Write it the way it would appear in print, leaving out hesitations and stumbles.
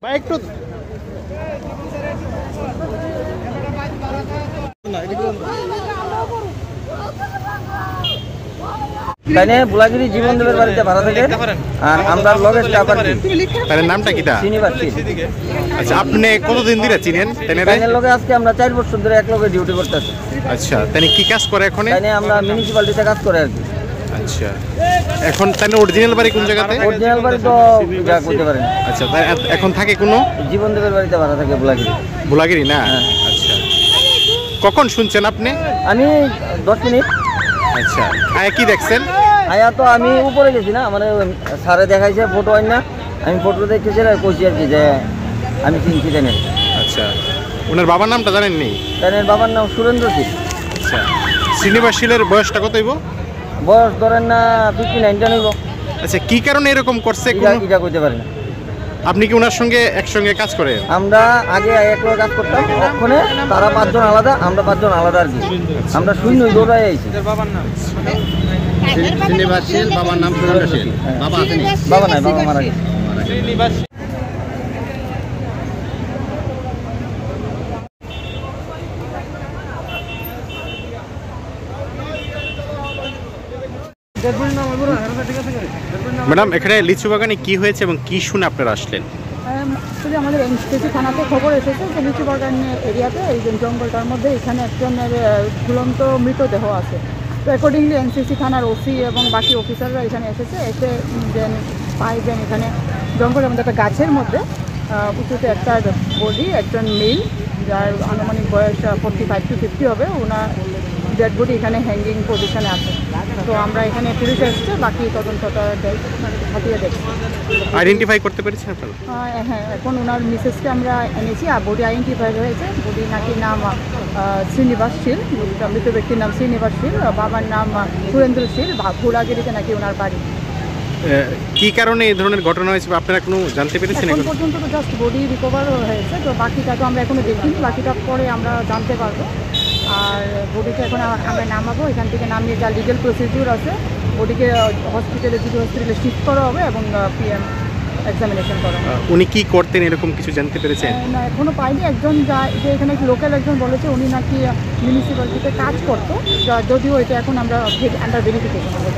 ভাই একটু তাইনে বুলাগিরি জীবন দেবের বাড়িতে ভাড়া থাকে আর আমরা লগে স্টাফ আর তার নামটা কিটা? চিনিবার আচ্ছা, আপনি কতদিন ধরে চিনেন তাইনের লগে? আজকে আমরা 4 বছর ধরে এক লগে ডিউটি করতেছি। আচ্ছা, তাইনে কি কাজ করে এখন? তাইনে আমরা মিউনিসিপালিটিতে কাজ করে আর কি। আচ্ছা, এখন তাইনে অরিজিনাল বাড়ি কোন জায়গাতে? অরিজিনাল বাড়ি তো যা করতে পারেন। আচ্ছা, তাই এখন থাকে কোন? জীবন দেবের বাড়িতে ভাড়া থাকে বুলাগিরি। বুলাগিরি না? আচ্ছা, কখন শুনছেন আপনি? আমি 10 মিনিট। আচ্ছা, আয়া কি দেখছেন? আয়া তো আমি উপরে গেছি না, মানে স্যারে দেখাইছে ফটো আইন না, আমি ফটো দেখেছি আর কইছি আর কি যে আমি চিনছি তাইনের। আচ্ছা, ওনার বাবার নামটা জানেননি? তাইনের বাবার নাম সুরেন্দ্র শীল। আচ্ছা, শ্রীনিবাস শীলের বয়সটা কত হইব? বয়স ধরেন না 59 হইব। আচ্ছা, কি কারণে এরকম করছে এটা কইতে পারি না। আপনি কি ওনার সঙ্গে একসঙ্গে কাজ করেন? আমরা আগে এক লগে কাজ করতাম, ওখানে তারা 5 জন আলাদা, আমরা 5 জন আলাদা আর কি। আমরা শূন্য দৌড়াই আইছি। বাবার নাম শ্রীনিবাস শীল, বাবার নাম সুরেন্দ্র শীল। বাবা আছেন? বাবা নাই, বাবা মারা গেছে। ম্যাডাম, এখানে লিচু বাগানে কি হয়েছে এবং কি শুনে আপনারা আসলেন? অ্যাকচুয়ালি আমাদের এনসিসি থানাতে খবর এসেছে যে লিচু বাগান এরিয়াতে এই জঙ্গলটার মধ্যে এখানে একজনের ঝুলন্ত মৃতদেহ আছে। তো অ্যাকর্ডিংলি এনসিসি থানার ওসি এবং বাকি অফিসাররা এখানে এসেছে, এসে দেন পাই দেন এখানে জঙ্গলের মধ্যে একটা গাছের মধ্যে উঁচুতে একটা বডি, একজন মেল যার আনুমানিক বয়স 45 to 50 হবে, ওনার ডেড বডি এখানে হ্যাঙ্গিং পজিশনে আছে। তো আমরা এখানে পুলিশ এসছে, বাকি তদন্তটা হাতিয়ে দেখছি। আইডেন্টিফাই করতে পেরেছেন আপনারা? হ্যাঁ, এখন ওনার মিসেসকে আমরা এনেছি, আর বডি আইডেন্টিফাই হয়েছে। বডি নাকি নাম শ্রীনিবাস শীল, মৃত ব্যক্তির নাম শ্রীনিবাস শীল, বাবার নাম সুরেন্দ্র শীল, ভোলাগিরিতে নাকি ওনার বাড়ি। কি কারণে এই ধরনের ঘটনা হয়েছে আপনারা কোনো জানতে পেরেছেন? এখন পর্যন্ত তো জাস্ট বডি রিকভার হয়েছে, তো বাকিটা তো আমরা এখনো দেখিনি, বাকিটা পরে আমরা জানতে পারবো। আর বডিকে এখন আমরা নামাবো, এখান থেকে নামিয়ে যা লিগেল প্রসিডিউর আছে বডিকে হসপিটালে শিফট করা হবে এবং পিএম এক্সামিনেশন করা হবে। উনি কি করতেন এরকম কিছু জানতে পেরেছেন? না, এখনো পাইনি। একজন যে এখানে লোকাল একজন বলেছে উনি নাকি মিউনিসিপ্যালিটিতে কাজ করতো, যদিও এটা এখন আমরা আন্ডার ভেরিফিকেশন হবে।